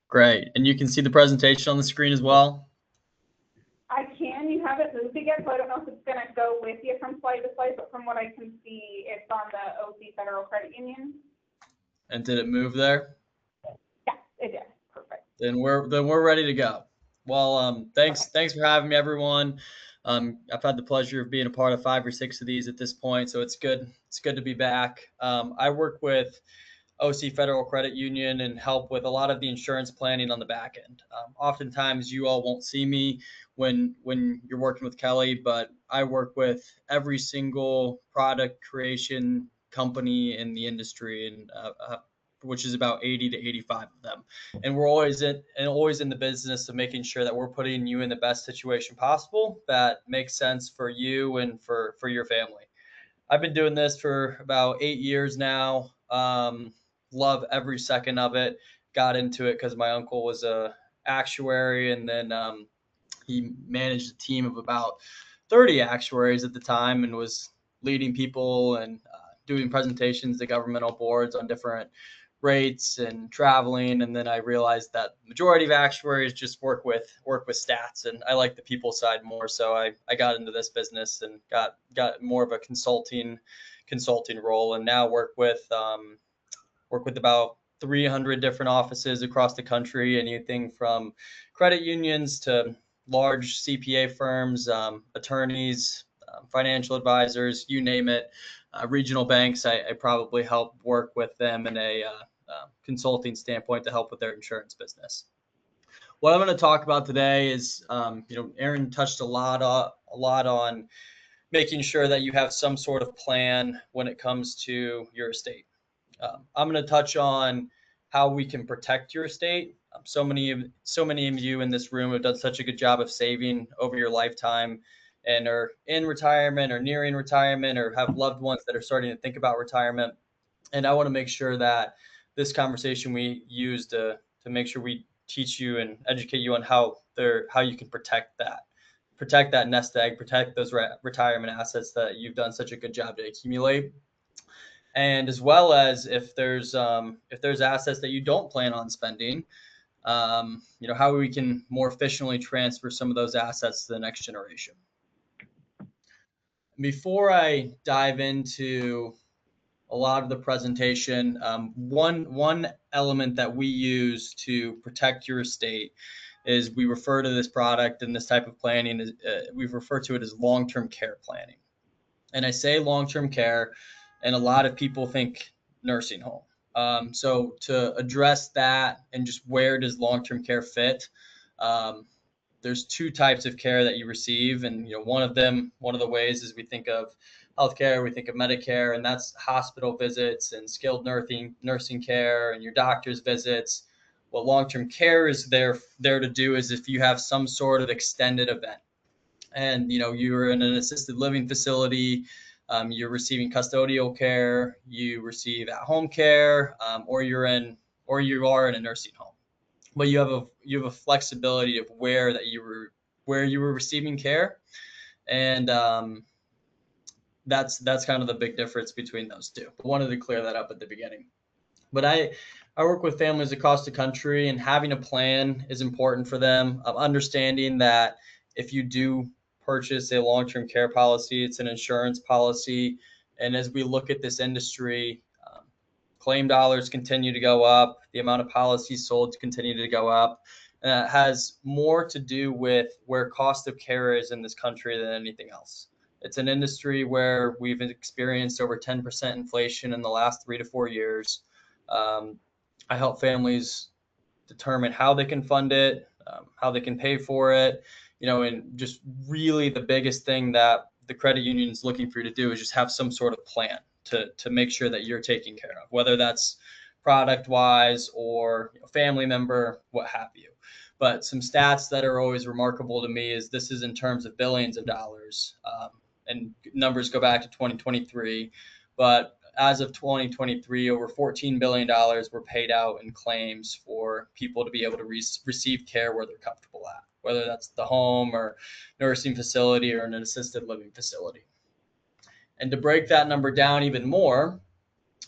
Great. And you can see the presentation on the screen as well? I can. You haven't moved it yet, so I don't know if it's going to go with you from slide to slide, but from what I can see, it's on the OC Federal Credit Union. And did it move there? Yes, it did. Perfect. Then we're ready to go. Well, thanks for having me, everyone. I've had the pleasure of being a part of 5 or 6 of these at this point, so it's good to be back. I work with OC Federal Credit Union and help with a lot of the insurance planning on the back end. Oftentimes you all won't see me when you're working with Kelly, but I work with every single product creation company in the industry, and which is about 80 to 85 of them. And we're always in the business of making sure that we're putting you in the best situation possible that makes sense for you and for your family. I've been doing this for about 8 years now. Love every second of it. Got into it because my uncle was a actuary, and then he managed a team of about 30 actuaries at the time and was leading people and doing presentations to governmental boards on different rates and traveling. And then I realized that the majority of actuaries just work with stats, and I like the people side more. So I got into this business and got more of a consulting role, and now work with Work with about 300 different offices across the country, anything from credit unions to large CPA firms, attorneys, financial advisors, you name it. Regional banks, I probably help work with them in a consulting standpoint to help with their insurance business. What I'm going to talk about today is, Aaron touched a lot on making sure that you have some sort of plan when it comes to your estate. I'm going to touch on how we can protect your estate. So many of you in this room have done such a good job of saving over your lifetime and are in retirement or nearing retirement or have loved ones that are starting to think about retirement. And I want to make sure that this conversation we use to make sure we teach you and educate you on how you can protect that nest egg, protect those retirement assets that you've done such a good job to accumulate. And as well as if there's assets that you don't plan on spending, how we can more efficiently transfer some of those assets to the next generation. Before I dive into a lot of the presentation, one element that we use to protect your estate is we refer to this product and this type of planning as we refer to it as long-term care planning. And I say long-term care, and a lot of people think nursing home. So to address that and just where does long-term care fit, there's two types of care that you receive, and one of the ways is we think of healthcare, we think of Medicare, and that's hospital visits and skilled nursing care and your doctor's visits. What long-term care is there to do is if you have some sort of extended event, and you're in an assisted living facility, you're receiving custodial care, you receive at-home care, or you are in a nursing home, but you have a flexibility of where you were receiving care, and that's kind of the big difference between those two. But wanted to clear that up at the beginning. But I work with families across the country, and having a plan is important for them. Understanding that if you do purchase a long-term care policy, it's an insurance policy, and as we look at this industry, claim dollars continue to go up, the amount of policies sold continue to go up, and that has more to do with where cost of care is in this country than anything else. It's an industry where we've experienced over 10% inflation in the last 3 to 4 years. I help families determine how they can fund it, how they can pay for it, and just really the biggest thing that the credit union is looking for you to do is just have some sort of plan to make sure that you're taken care of, whether that's product wise or family member, what have you. But some stats that are always remarkable to me is this is in terms of billions of dollars, and numbers go back to 2023, but as of 2023, over $14 billion were paid out in claims for people to be able to receive care where they're comfortable at, whether that's the home or nursing facility or an assisted living facility. And to break that number down even more,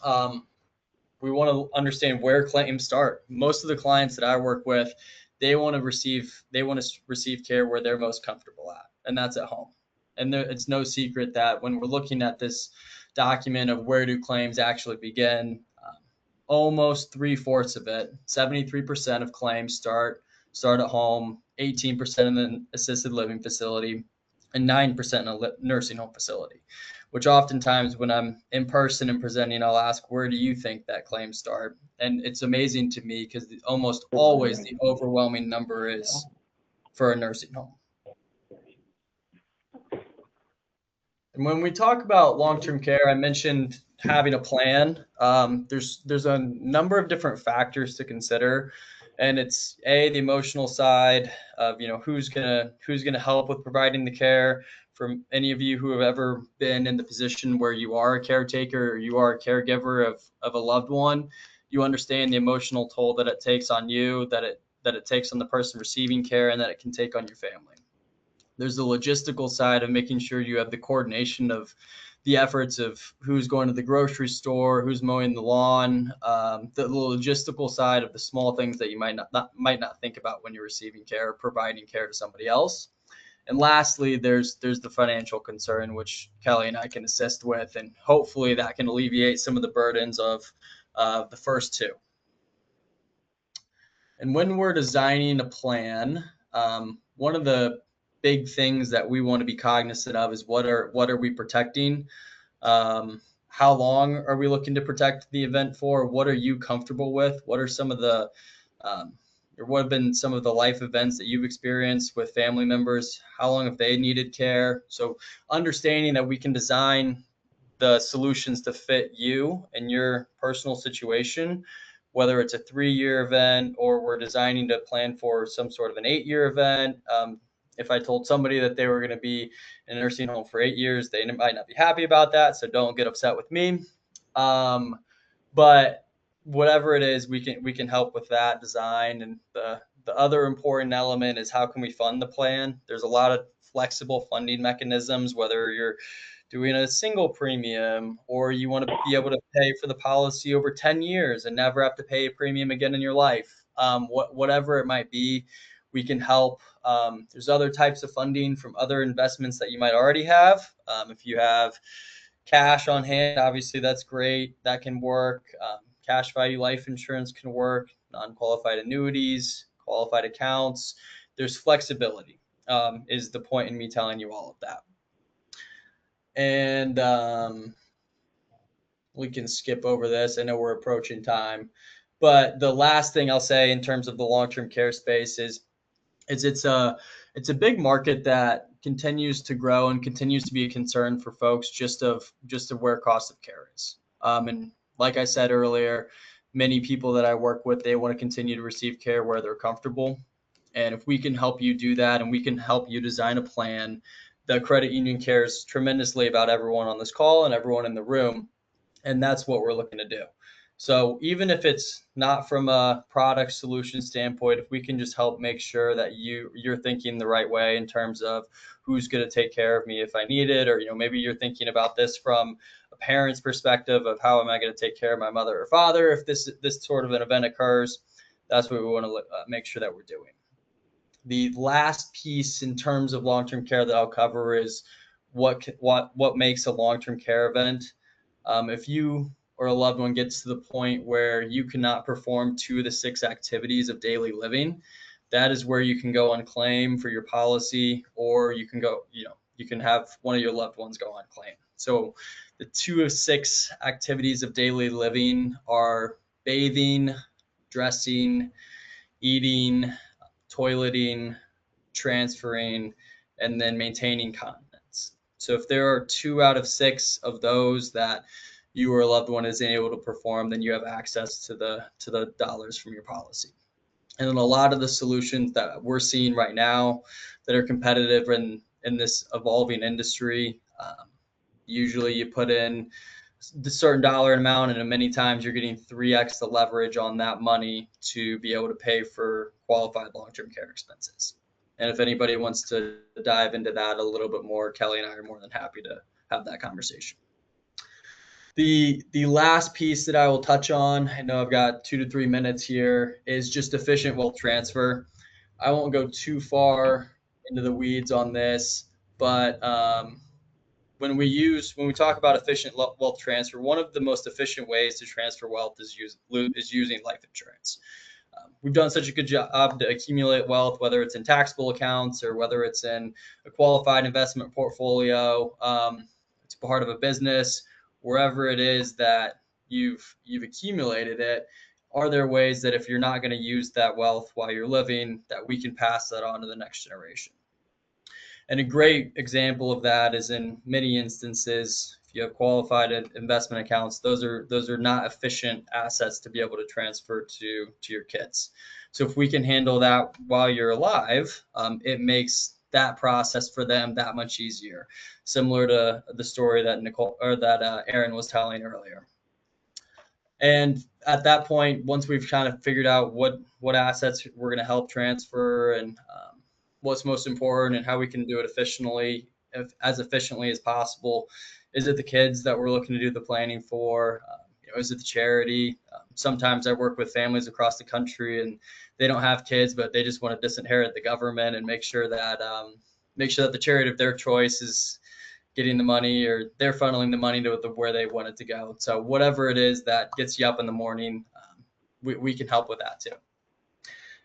we want to understand where claims start. Most of the clients that I work with, they want to receive care where they're most comfortable at, and that's at home. And it's no secret that when we're looking at this document of where do claims actually begin, almost 3/4 of it, 73% of claims start at home, 18% in an assisted living facility, and 9% in a nursing home facility. Which oftentimes when I'm in person and presenting, I'll ask, where do you think that claims start? And it's amazing to me because almost always the overwhelming number is for a nursing home. And when we talk about long-term care, I mentioned having a plan. There's a number of different factors to consider, and it's the emotional side of who's gonna help with providing the care. For any of you who have ever been in the position where you are a caretaker or you are a caregiver of a loved one, you understand the emotional toll that it takes on you, that it takes on the person receiving care, and that it can take on your family. There's the logistical side of making sure you have the coordination of the efforts of who's going to the grocery store, who's mowing the lawn, the logistical side of the small things that you might not think about when you're receiving care or providing care to somebody else. And lastly, there's the financial concern, which Kelly and I can assist with, and hopefully that can alleviate some of the burdens of the first two. And when we're designing a plan, one of the big things that we want to be cognizant of is what are we protecting? How long are we looking to protect the event for? What are you comfortable with? What are some of the or what have been some of the life events that you've experienced with family members? How long have they needed care? So understanding that we can design the solutions to fit you and your personal situation, whether it's a 3-year event or we're designing to plan for some sort of an 8-year event. If I told somebody that they were going to be in a nursing home for 8 years, they might not be happy about that. So don't get upset with me. But whatever it is, we can help with that design. And the other important element is how can we fund the plan? There's a lot of flexible funding mechanisms, whether you're doing a single premium or you want to be able to pay for the policy over 10 years and never have to pay a premium again in your life. Whatever it might be, we can help. There's other types of funding from other investments that you might already have. If you have cash on hand, obviously that's great. That can work. Cash value life insurance can work. Non-qualified annuities, qualified accounts. There's flexibility, is the point in me telling you all of that. And we can skip over this. I know we're approaching time. But the last thing I'll say in terms of the long-term care space is it's a big market that continues to grow and continues to be a concern for folks just of where cost of care is. And like I said earlier, many people that I work with, they want to continue to receive care where they're comfortable. And if we can help you do that and we can help you design a plan, the credit union cares tremendously about everyone on this call and everyone in the room. And that's what we're looking to do. So even if it's not from a product solution standpoint, if we can just help make sure that you're thinking the right way in terms of who's going to take care of me if I need it, or maybe you're thinking about this from a parent's perspective of how am I going to take care of my mother or father if this sort of an event occurs. That's what we want to make sure that we're doing. The last piece in terms of long-term care that I'll cover is what makes a long-term care event. If you or a loved one gets to the point where you cannot perform 2 of the 6 activities of daily living, that is where you can go on claim for your policy, or you can go, you can have one of your loved ones go on claim. So the 2 of 6 activities of daily living are bathing, dressing, eating, toileting, transferring, and then maintaining continence. So if there are 2 out of 6 of those that you or a loved one isn't able to perform, then you have access to the dollars from your policy. And then a lot of the solutions that we're seeing right now that are competitive in this evolving industry, usually you put in the certain dollar amount, and many times you're getting 3x the leverage on that money to be able to pay for qualified long-term care expenses. And if anybody wants to dive into that a little bit more, Kelly and I are more than happy to have that conversation. The last piece that I will touch on, I know I've got 2 to 3 minutes here, is just efficient wealth transfer. I won't go too far into the weeds on this, but when we talk about efficient wealth transfer, one of the most efficient ways to transfer wealth is using life insurance. We've done such a good job to accumulate wealth, whether it's in taxable accounts or whether it's in a qualified investment portfolio. It's part of a business, wherever it is that you've accumulated it. Are there ways that if you're not going to use that wealth while you're living, that we can pass that on to the next generation? And a great example of that is in many instances, if you have qualified investment accounts, those are not efficient assets to be able to transfer to your kids. So if we can handle that while you're alive, it makes that process for them that much easier. Similar to the story that Aaron was telling earlier. And at that point, once we've kind of figured out what assets we're going to help transfer and what's most important and how we can do it as efficiently as possible. Is it the kids that we're looking to do the planning for? Is it the charity? Sometimes I work with families across the country and they don't have kids, but they just want to disinherit the government and make sure that the charity of their choice getting the money, or they're funneling the money to where they want it to go. So whatever it is that gets you up in the morning, we can help with that too.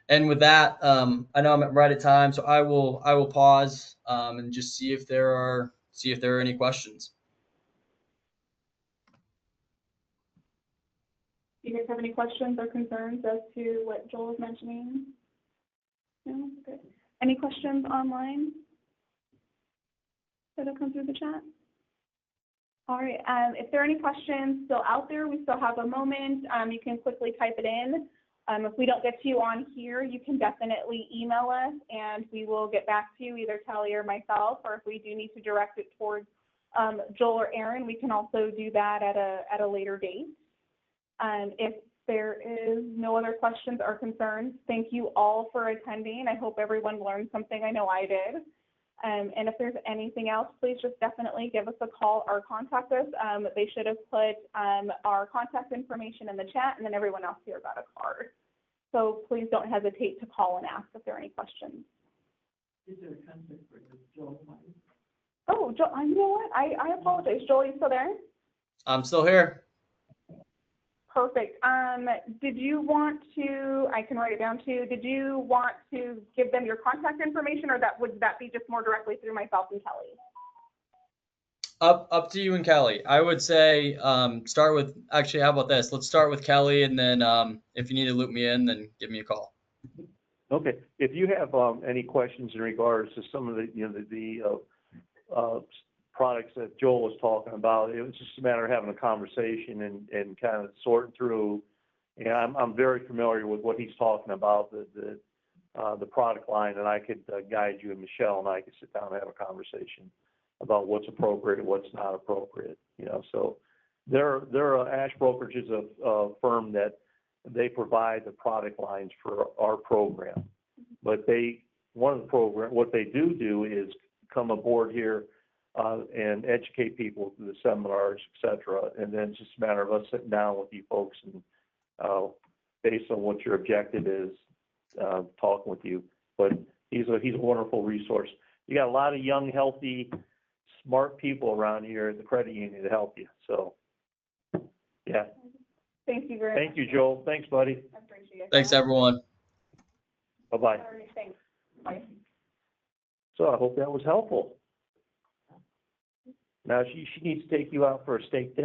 And with that, I know I'm right at time, so I will pause and just see if there are any questions. Do you guys have any questions or concerns as to what Joel was mentioning? No? Okay. Any questions online that have come through the chat? All right, if there are any questions still out there, we still have a moment. You can quickly type it in. If we don't get to you on here, you can definitely email us and we will get back to you, either Kelly or myself, or if we do need to direct it towards Joel or Aaron, we can also do that at a later date. If there is no other questions or concerns, thank you all for attending. I hope everyone learned something. I know I did. And if there's anything else, please just definitely give us a call or contact us. They should have put our contact information in the chat, and then everyone else here got a card. So please don't hesitate to call and ask if there are any questions. Is there a conflict for Joel? Oh, Joel, you know what? I apologize. Joel, are you still there? I'm still here. Perfect. Did you want to, I can write it down too, did you want to give them your contact information, or would that be just more directly through myself and Kelly? Up to you and Kelly. I would say start with, actually, how about this? Let's start with Kelly, and then if you need to loop me in, then give me a call. Okay. If you have any questions in regards to some of the products that Joel was talking about, it was just a matter of having a conversation and kind of sorting through. And I'm very familiar with what he's talking about, the product line, and I could guide you, and Michelle and I could sit down and have a conversation about what's appropriate and what's not appropriate. So there Ash Brokerage is a firm that they provide the product lines for our program, but what they do is come aboard here and educate people through the seminars, et cetera. And then it's just a matter of us sitting down with you folks and based on what your objective is, talking with you. But he's a wonderful resource. You got a lot of young, healthy, smart people around here at the credit union to help you. So, yeah. Thank you very much. Thank you, Joel. Thanks, buddy. I appreciate it. Thanks, everyone. Bye-bye. All right, thanks. Bye. So I hope that was helpful. Now she needs to take you out for a steak dinner.